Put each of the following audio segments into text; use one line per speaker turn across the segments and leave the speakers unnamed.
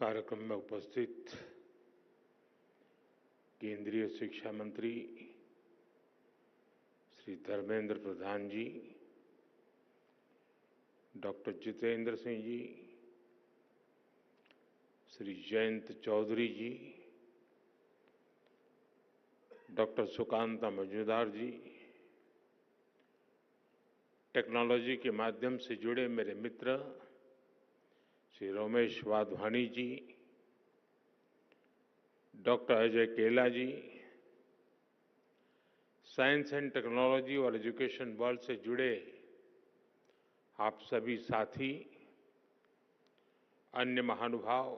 कार्यक्रम में उपस्थित केंद्रीय शिक्षा मंत्री श्री धर्मेंद्र प्रधान जी, डॉक्टर जितेंद्र सिंह जी, श्री जयंत चौधरी जी, डॉक्टर सुकांता मजूमदार जी, टेक्नोलॉजी के माध्यम से जुड़े मेरे मित्र श्री रमेश वाधवानी जी, डॉक्टर अजय केला जी, साइंस एंड टेक्नोलॉजी और एजुकेशन वर्ल्ड से जुड़े आप सभी साथी, अन्य महानुभाव,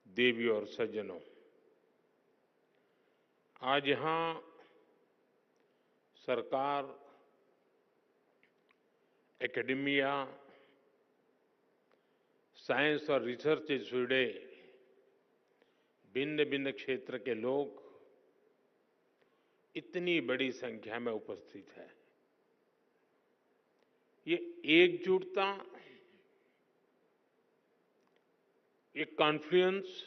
देवी और सज्जनों, आज यहां सरकार, एकेडेमिया, साइंस और रिसर्च से जुड़े भिन्न भिन्न क्षेत्र के लोग इतनी बड़ी संख्या में उपस्थित है। ये एकजुटता, ये कॉन्फ्लुएंस,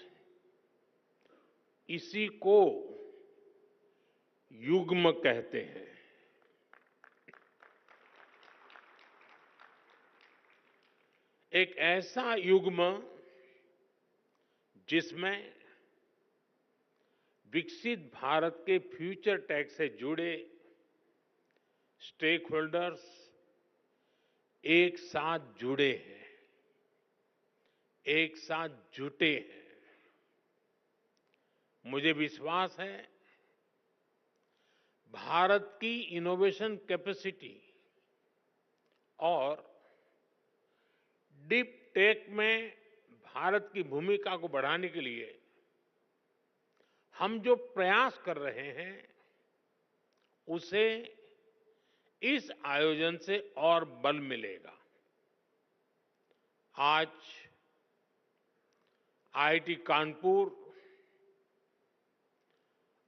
इसी को युग्म कहते हैं। एक ऐसा युग्म जिसमें विकसित भारत के फ्यूचर टेक से जुड़े स्टेक होल्डर्स एक साथ जुड़े हैं, एक साथ जुटे हैं। मुझे विश्वास है भारत की इनोवेशन कैपेसिटी और डीप टेक में भारत की भूमिका को बढ़ाने के लिए हम जो प्रयास कर रहे हैं, उसे इस आयोजन से और बल मिलेगा। आज आईआईटी कानपुर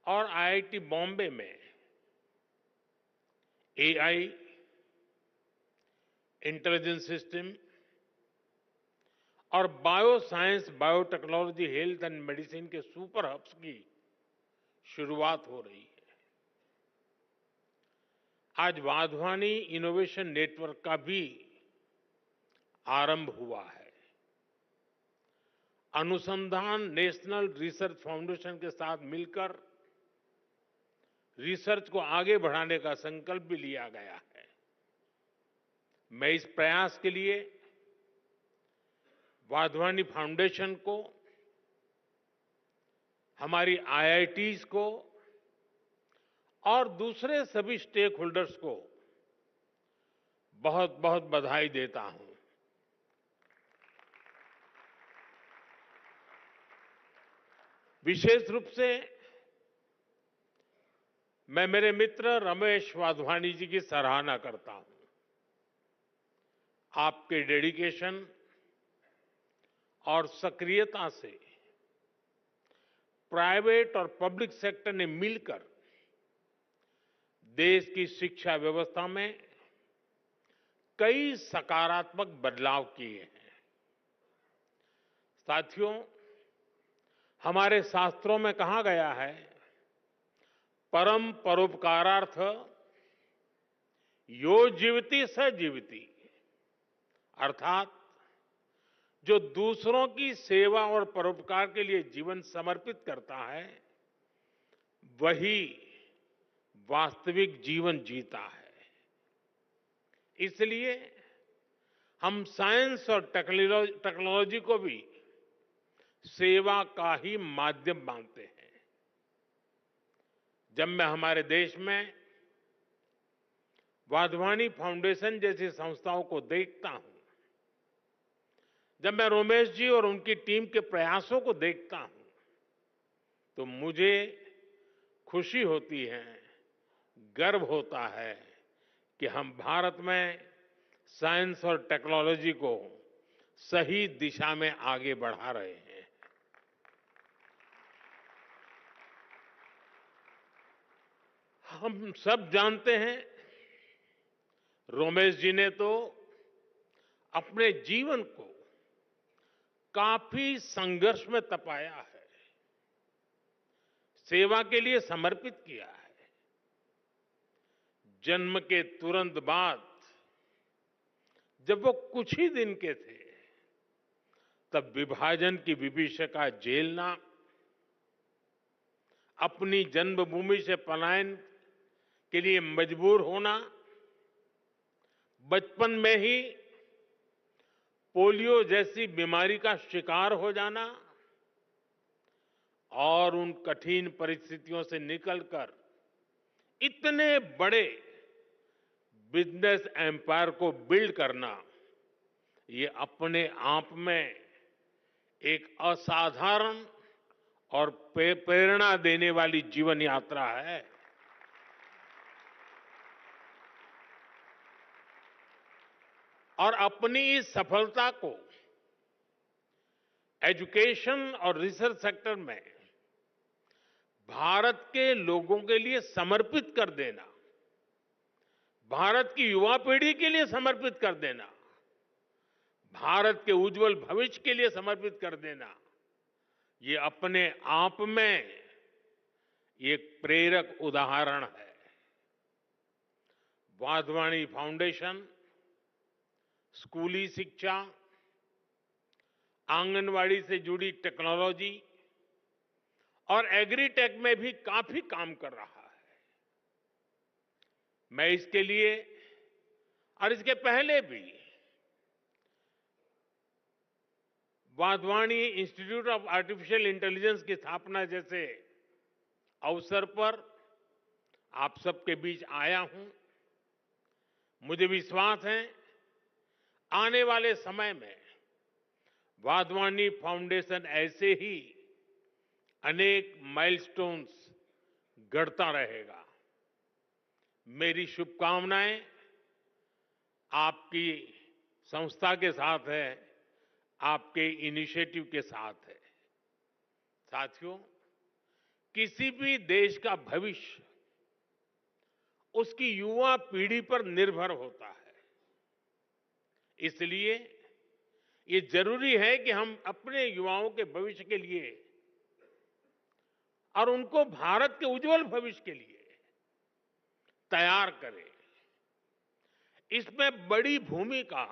और आईआईटी बॉम्बे में एआई, इंटेलिजेंस सिस्टम और bio science, biotechnology, health and medicine के सुपर हब्स की शुरुआत हो रही है। आज वाधवानी इनोवेशन नेटवर्क का भी आरंभ हुआ है। अनुसंधान नेशनल रिसर्च फाउंडेशन के साथ मिलकर रिसर्च को आगे बढ़ाने का संकल्प भी लिया गया है। मैं इस प्रयास के लिए वाधवानी फाउंडेशन को, हमारी आईआईटीज को और दूसरे सभी स्टेक होल्डर्स को बहुत बहुत बधाई देता हूं। विशेष रूप से मैं मेरे मित्र रमेश वाधवानी जी की सराहना करता हूं। आपके डेडिकेशन और सक्रियता से प्राइवेट और पब्लिक सेक्टर ने मिलकर देश की शिक्षा व्यवस्था में कई सकारात्मक बदलाव किए हैं। साथियों, हमारे शास्त्रों में कहा गया है, परम परोपकारार्थ यो जीवति स जीवति, अर्थात जो दूसरों की सेवा और परोपकार के लिए जीवन समर्पित करता है, वही वास्तविक जीवन जीता है। इसलिए हम साइंस और टेक्नोलॉजी को भी सेवा का ही माध्यम मानते हैं। जब मैं हमारे देश में वाधवानी फाउंडेशन जैसी संस्थाओं को देखता हूं, जब मैं रमेश जी और उनकी टीम के प्रयासों को देखता हूं, तो मुझे खुशी होती है, गर्व होता है कि हम भारत में साइंस और टेक्नोलॉजी को सही दिशा में आगे बढ़ा रहे हैं। हम सब जानते हैं, रमेश जी ने तो अपने जीवन को काफी संघर्ष में तपाया है, सेवा के लिए समर्पित किया है। जन्म के तुरंत बाद जब वो कुछ ही दिन के थे, तब विभाजन की विभीषिका झेलना, अपनी जन्मभूमि से पलायन के लिए मजबूर होना, बचपन में ही पोलियो जैसी बीमारी का शिकार हो जाना और उन कठिन परिस्थितियों से निकलकर इतने बड़े बिजनेस एम्पायर को बिल्ड करना, ये अपने आप में एक असाधारण और प्रेरणा देने वाली जीवन यात्रा है। और अपनी इस सफलता को एजुकेशन और रिसर्च सेक्टर में भारत के लोगों के लिए समर्पित कर देना, भारत की युवा पीढ़ी के लिए समर्पित कर देना, भारत के उज्जवल भविष्य के लिए समर्पित कर देना, ये अपने आप में एक प्रेरक उदाहरण है। वाधवानी फाउंडेशन स्कूली शिक्षा, आंगनवाड़ी से जुड़ी टेक्नोलॉजी और एग्रीटेक में भी काफी काम कर रहा है। मैं इसके लिए और इसके पहले भी Wadhwani institute of artificial intelligence की स्थापना जैसे अवसर पर आप सबके बीच आया हूं। मुझे विश्वास है आने वाले समय में वाधवानी फाउंडेशन ऐसे ही अनेक माइलस्टोन्स गढ़ता रहेगा। मेरी शुभकामनाएं आपकी संस्था के साथ है, आपके इनिशिएटिव के साथ है। साथियों, किसी भी देश का भविष्य उसकी युवा पीढ़ी पर निर्भर होता है। इसलिए ये जरूरी है कि हम अपने युवाओं के भविष्य के लिए और उनको भारत के उज्जवल भविष्य के लिए तैयार करें। इसमें बड़ी भूमिका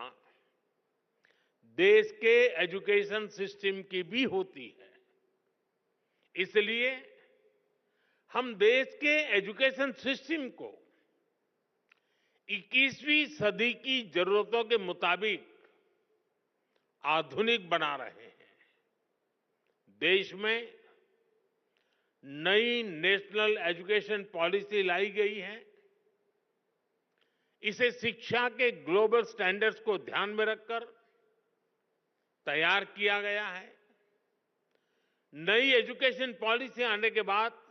देश के एजुकेशन सिस्टम की भी होती है। इसलिए हम देश के एजुकेशन सिस्टम को 21वीं सदी की जरूरतों के मुताबिक आधुनिक बना रहे हैं। देश में नई नेशनल एजुकेशन पॉलिसी लाई गई है। इसे शिक्षा के ग्लोबल स्टैंडर्ड्स को ध्यान में रखकर तैयार किया गया है। नई एजुकेशन पॉलिसी आने के बाद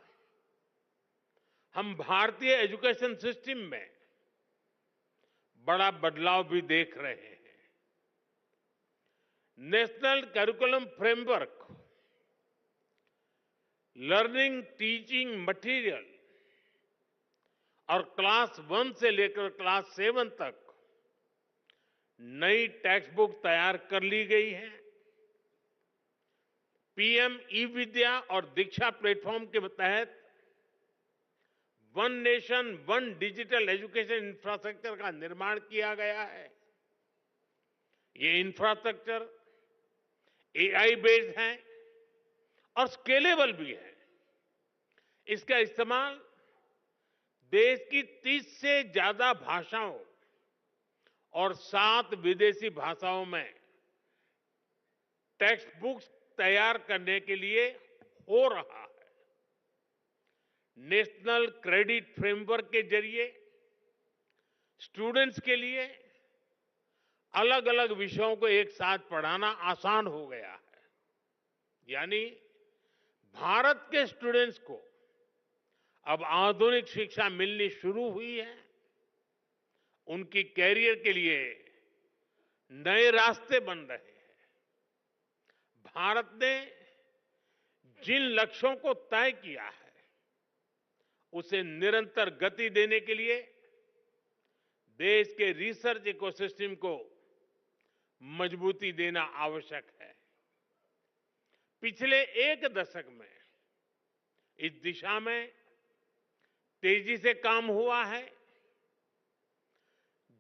हम भारतीय एजुकेशन सिस्टम में बड़ा बदलाव भी देख रहे हैं। National curriculum framework, learning teaching material और क्लास 1 से लेकर क्लास 7 तक नई टेक्स्ट बुक तैयार कर ली गई है। पीएम ई विद्या और दीक्षा प्लेटफॉर्म के तहत one nation one digital education infrastructure का निर्माण किया गया है। ये इंफ्रास्ट्रक्चर एआई बेस्ड है और स्केलेबल भी है। इसका इस्तेमाल देश की 30 से ज्यादा भाषाओं और 7 विदेशी भाषाओं में टेक्स्ट बुक्स तैयार करने के लिए हो रहा है। नेशनल क्रेडिट फ्रेमवर्क के जरिए स्टूडेंट्स के लिए अलग अलग विषयों को एक साथ पढ़ाना आसान हो गया है। यानी भारत के स्टूडेंट्स को अब आधुनिक शिक्षा मिलनी शुरू हुई है। उनकी कैरियर के लिए नए रास्ते बन रहे हैं। भारत ने जिन लक्ष्यों को तय किया है उसे निरंतर गति देने के लिए देश के रिसर्च इकोसिस्टम को मजबूती देना आवश्यक है। पिछले एक दशक में इस दिशा में तेजी से काम हुआ है।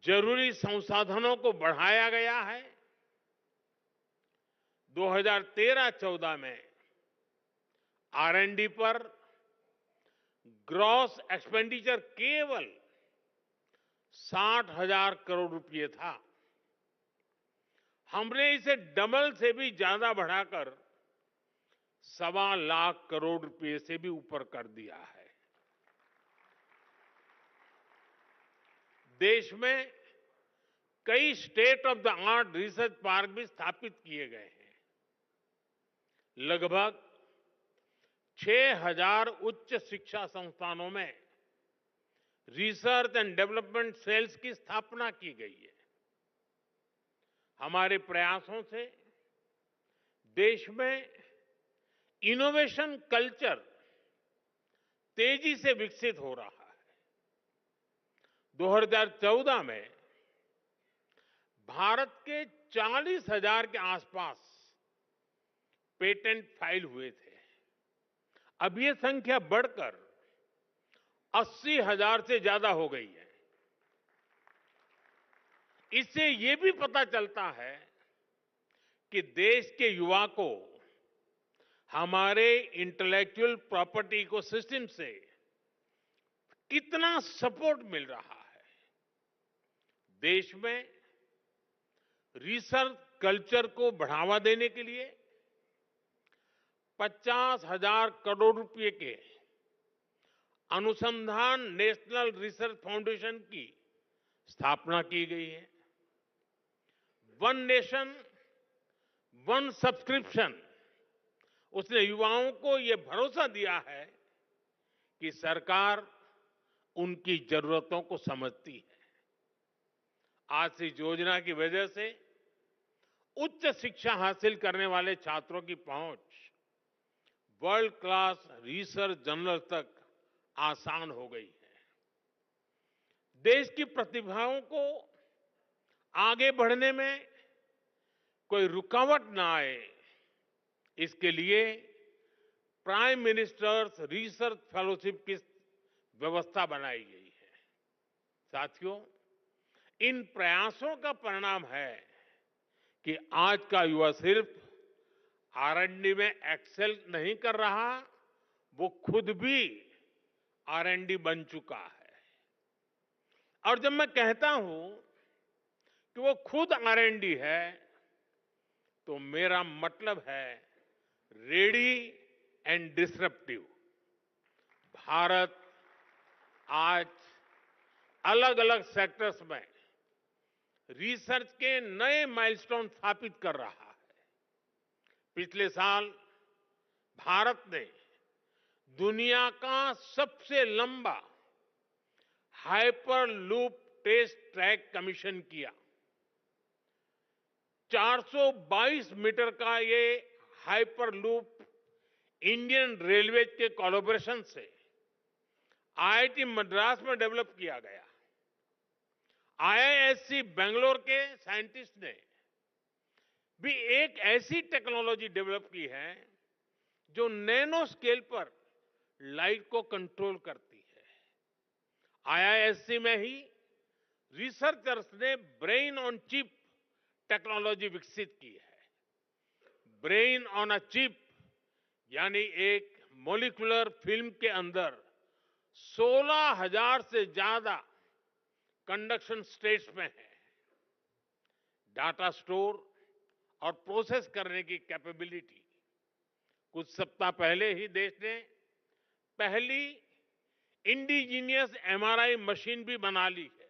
जरूरी संसाधनों को बढ़ाया गया है। 2013-14 में R&D पर ग्रॉस एक्सपेंडिचर केवल 60,000 करोड़ रुपए था। हमने इसे डबल से भी ज्यादा बढ़ाकर 1.25 लाख करोड़ रुपए से भी ऊपर कर दिया है। देश में कई state of the art research park भी स्थापित किए गए हैं। लगभग 6,000 उच्च शिक्षा संस्थानों में रिसर्च एंड डेवलपमेंट सेल्स की स्थापना की गई है। हमारे प्रयासों से देश में इनोवेशन कल्चर तेजी से विकसित हो रहा है। 2014 में भारत के 40,000 के आसपास पेटेंट फाइल हुए थे। अब ये संख्या बढ़कर 80,000 से ज्यादा हो गई है। इससे ये भी पता चलता है कि देश के युवा को हमारे इंटेलेक्चुअल प्रॉपर्टी इकोसिस्टम से कितना सपोर्ट मिल रहा है। देश में रिसर्च कल्चर को बढ़ावा देने के लिए 50,000 करोड़ रुपए के अनुसंधान नेशनल रिसर्च फाउंडेशन की स्थापना की गई है। वन नेशन वन सब्सक्रिप्शन उसने युवाओं को यह भरोसा दिया है कि सरकार उनकी जरूरतों को समझती है। आज से इस योजना की वजह से उच्च शिक्षा हासिल करने वाले छात्रों की पहुंच वर्ल्ड क्लास रिसर्च जर्नल तक आसान हो गई है। देश की प्रतिभाओं को आगे बढ़ने में कोई रुकावट ना आए, इसके लिए प्राइम मिनिस्टर्स रिसर्च फेलोशिप की व्यवस्था बनाई गई है। साथियों, इन प्रयासों का परिणाम है कि आज का युवा सिर्फ R&D में एक्सेल नहीं कर रहा, वो खुद भी R&D बन चुका है। और जब मैं कहता हूं कि वो खुद R&D है, तो मेरा मतलब है रेडी एंड डिसरप्टिव। भारत आज अलग अलग सेक्टर्स में रिसर्च के नए माइलस्टोन स्थापित कर रहा है। पिछले साल भारत ने दुनिया का सबसे लंबा हाइपरलूप टेस्ट ट्रैक कमीशन किया। 422 मीटर का ये हाइपरलूप इंडियन रेलवे के कोलैबोरेशन से IIT मद्रास में डेवलप किया गया। IISc बेंगलोर के साइंटिस्ट ने भी एक ऐसी टेक्नोलॉजी डेवलप की है जो नैनो स्केल पर लाइट को कंट्रोल करती है। IISc में ही रिसर्चर्स ने ब्रेन ऑन चिप टेक्नोलॉजी विकसित की है। ब्रेन ऑन अ चिप यानी एक मॉलिक्यूलर फिल्म के अंदर 16,000 से ज्यादा कंडक्शन स्टेट्स में है। डाटा स्टोर और प्रोसेस करने की कैपेबिलिटी। कुछ सप्ताह पहले ही देश ने पहली इंडिजीनियस MRI मशीन भी बना ली है।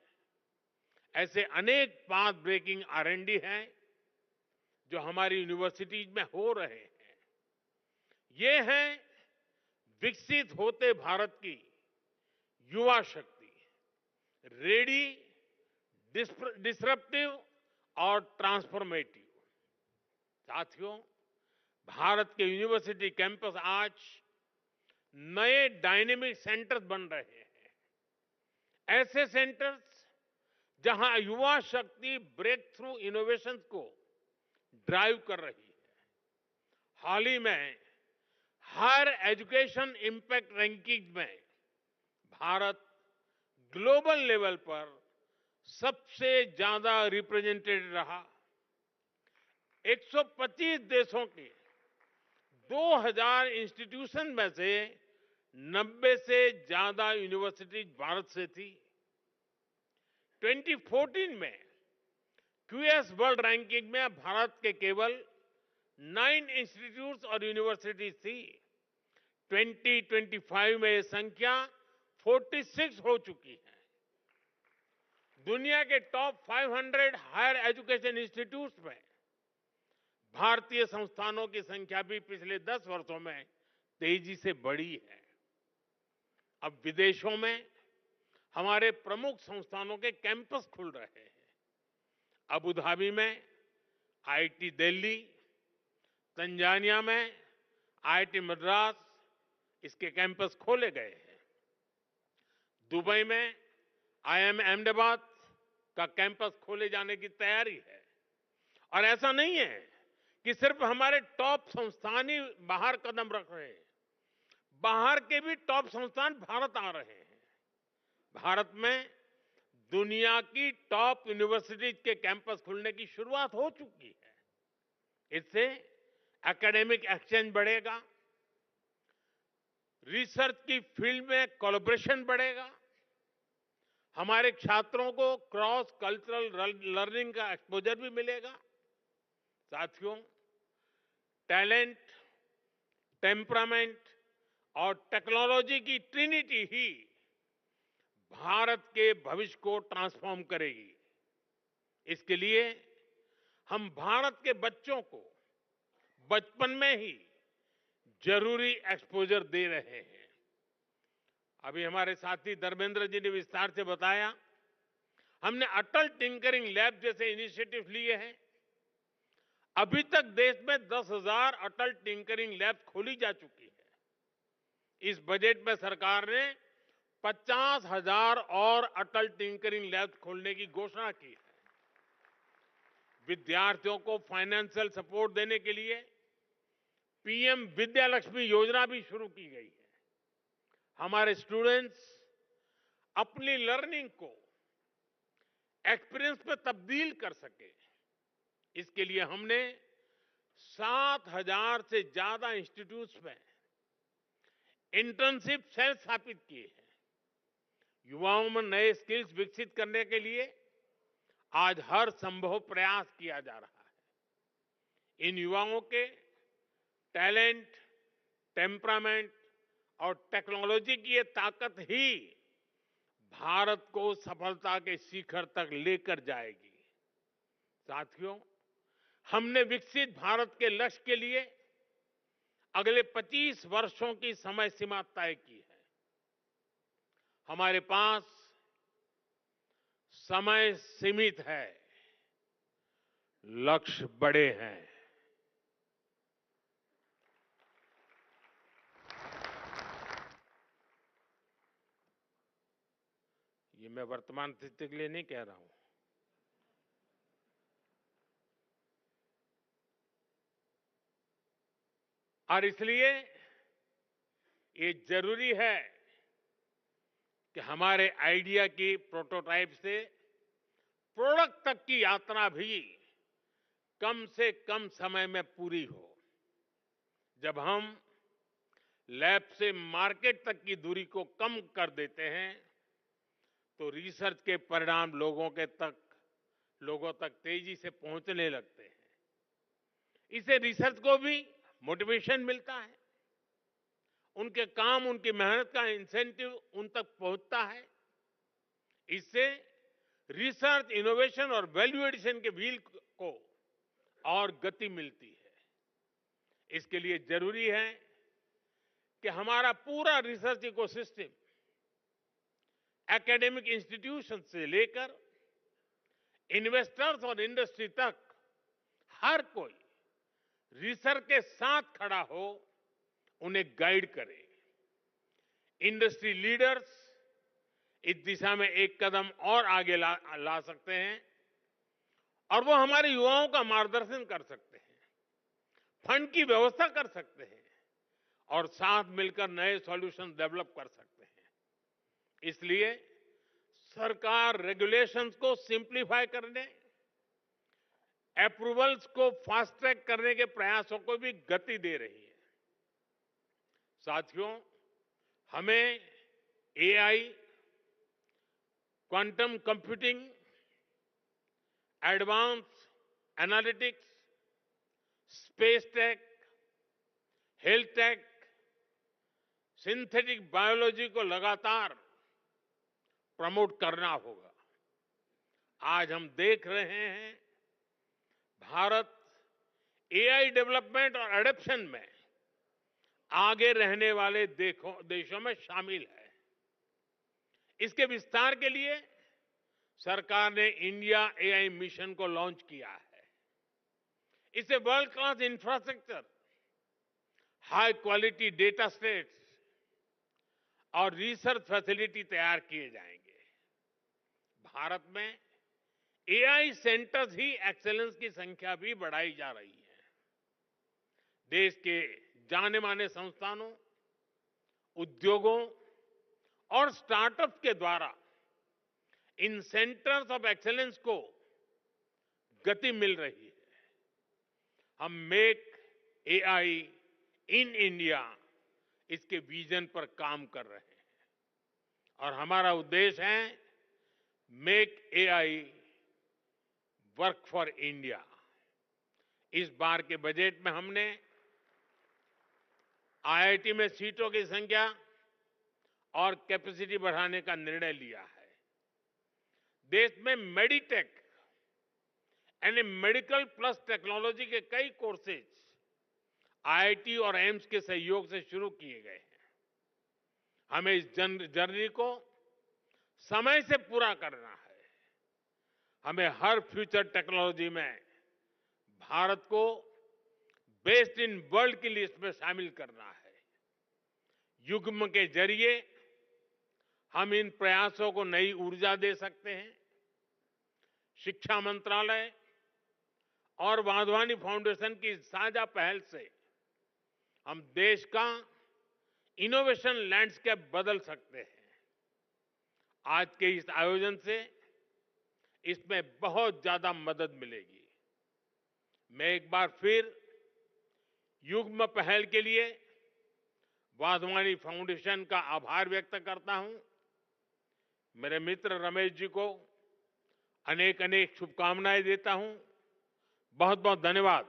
ऐसे अनेक पाथ ब्रेकिंग R&D हैं जो हमारी यूनिवर्सिटीज में हो रहे हैं। ये है विकसित होते भारत की युवा शक्ति, रेडी, डिसरप्टिव और ट्रांसफॉर्मेटिव। साथियों, भारत के यूनिवर्सिटी कैंपस आज नए डायनेमिक सेंटर्स बन रहे हैं। ऐसे सेंटर्स जहां युवा शक्ति ब्रेक थ्रू इनोवेशन को ड्राइव कर रही है। हाल ही में हायर एजुकेशन इंपैक्ट रैंकिंग में भारत ग्लोबल लेवल पर सबसे ज्यादा रिप्रेजेंटेड रहा। 125 देशों के 2000 इंस्टीट्यूशन में से 90 से ज्यादा यूनिवर्सिटीज भारत से थी। 2014 में क्यूएस वर्ल्ड रैंकिंग में भारत के केवल 9 इंस्टीट्यूट्स और यूनिवर्सिटीज थी। 2025 में ये संख्या 46 हो चुकी है। दुनिया के टॉप 500 हायर एजुकेशन इंस्टीट्यूट्स में भारतीय संस्थानों की संख्या भी पिछले 10 वर्षों में तेजी से बढ़ी है। अब विदेशों में हमारे प्रमुख संस्थानों के कैंपस खुल रहे हैं। अबू धाबी में आईआईटी दिल्ली, तंजानिया में आईआईटी मद्रास, इसके कैंपस खोले गए हैं। दुबई में आईआईएम अहमदाबाद का कैंपस खोले जाने की तैयारी है। और ऐसा नहीं है कि सिर्फ हमारे टॉप संस्थान ही बाहर कदम रख रहे हैं, बाहर के भी टॉप संस्थान भारत आ रहे हैं। भारत में दुनिया की टॉप यूनिवर्सिटीज के कैंपस खुलने की शुरुआत हो चुकी है। इससे एकेडमिक एक्सचेंज बढ़ेगा, रिसर्च की फील्ड में कोलैबोरेशन बढ़ेगा, हमारे छात्रों को क्रॉस कल्चरल लर्निंग का एक्सपोजर भी मिलेगा। साथियों, टैलेंट, टेम्परामेंट और टेक्नोलॉजी की ट्रिनिटी ही भारत के भविष्य को ट्रांसफॉर्म करेगी। इसके लिए हम भारत के बच्चों को बचपन में ही जरूरी एक्सपोजर दे रहे हैं। अभी हमारे साथी धर्मेंद्र जी ने विस्तार से बताया, हमने अटल टिंकरिंग लैब जैसे इनिशिएटिव लिए हैं। अभी तक देश में 10,000 अटल टिंकरिंग लैब खोली जा चुकी है। इस बजट में सरकार ने 50,000 और अटल टिंकरिंग लैब खोलने की घोषणा की है। विद्यार्थियों को फाइनेंशियल सपोर्ट देने के लिए पीएम विद्यालक्ष्मी योजना भी शुरू की गई है। हमारे स्टूडेंट्स अपनी लर्निंग को एक्सपीरियंस में तब्दील कर सके, इसके लिए हमने 7,000 से ज्यादा इंस्टीट्यूट्स में इंटर्नशिप सेल स्थापित किए हैं। युवाओं में नए स्किल्स विकसित करने के लिए आज हर संभव प्रयास किया जा रहा है। इन युवाओं के टैलेंट, टेम्परामेंट और टेक्नोलॉजी की ये ताकत ही भारत को सफलता के शिखर तक लेकर जाएगी। साथियों, हमने विकसित भारत के लक्ष्य के लिए अगले 25 वर्षों की समय सीमा तय की है। हमारे पास समय सीमित है, लक्ष्य बड़े हैं। ये मैं वर्तमान स्थिति के लिए नहीं कह रहा हूं। और इसलिए ये जरूरी है कि हमारे आइडिया की प्रोटोटाइप से प्रोडक्ट तक की यात्रा भी कम से कम समय में पूरी हो। जब हम लैब से मार्केट तक की दूरी को कम कर देते हैं तो रिसर्च के परिणाम लोगों तक तेजी से पहुंचने लगते हैं। इससे रिसर्च को भी मोटिवेशन मिलता है, उनके काम, उनकी मेहनत का इंसेंटिव उन तक पहुंचता है। इससे रिसर्च, इनोवेशन और वैल्यू एडिशन के व्हील को और गति मिलती है। इसके लिए जरूरी है कि हमारा पूरा रिसर्च इकोसिस्टम एकेडमिक इंस्टीट्यूशन से लेकर इन्वेस्टर्स और इंडस्ट्री तक हर कोई रिसर्च के साथ खड़ा हो, उन्हें गाइड करे। इंडस्ट्री लीडर्स इस दिशा में एक कदम और आगे ला सकते हैं और वो हमारे युवाओं का मार्गदर्शन कर सकते हैं। फंड की व्यवस्था कर सकते हैं और साथ मिलकर नए सॉल्यूशन डेवलप कर सकते हैं। इसलिए सरकार रेगुलेशंस को सिंप्लीफाई करने, अप्रूवल्स को फास्ट ट्रैक करने के प्रयासों को भी गति दे रही है। साथियों, हमें AI, quantum computing, advance analytics, space tech, health take, synthetic biology को लगातार प्रमोट करना होगा। आज हम देख रहे हैं भारत एआई डेवलपमेंट और एडॉप्शन में आगे रहने वाले देशों में शामिल है। इसके विस्तार के लिए सरकार ने इंडिया एआई मिशन को लॉन्च किया है। इससे world class infrastructure, high quality data sets और रिसर्च फैसिलिटी तैयार किए जाएंगे। भारत में एआई सेंटर्स ही एक्सेलेंस की संख्या भी बढ़ाई जा रही है। देश के जाने माने संस्थानों, उद्योगों और स्टार्टअप्स के द्वारा इन सेंटर्स ऑफ एक्सेलेंस को गति मिल रही है। हम मेक एआई इन इंडिया, इसके विजन पर काम कर रहे हैं और हमारा उद्देश्य है make AI work for India. इस बार के बजट में हमने आईआईटी में सीटों की संख्या और कैपेसिटी बढ़ाने का निर्णय लिया है। देश में मेडिटेक यानी मेडिकल प्लस टेक्नोलॉजी के कई कोर्सेज आईआईटी और एम्स के सहयोग से शुरू किए गए हैं। हमें इस जर्नी को समय से पूरा करना है। हमें हर फ्यूचर टेक्नोलॉजी में भारत को बेस्ट इन वर्ल्ड की लिस्ट में शामिल करना है। युग्म के जरिए हम इन प्रयासों को नई ऊर्जा दे सकते हैं। शिक्षा मंत्रालय और वाधवानी फाउंडेशन की साझा पहल से हम देश का इनोवेशन लैंडस्केप बदल सकते हैं। आज के इस आयोजन से इसमें बहुत ज्यादा मदद मिलेगी। मैं एक बार फिर युग्म पहल के लिए वाधवानी फाउंडेशन का आभार व्यक्त करता हूं। मेरे मित्र रमेश जी को अनेक अनेक शुभकामनाएं देता हूं। बहुत बहुत धन्यवाद।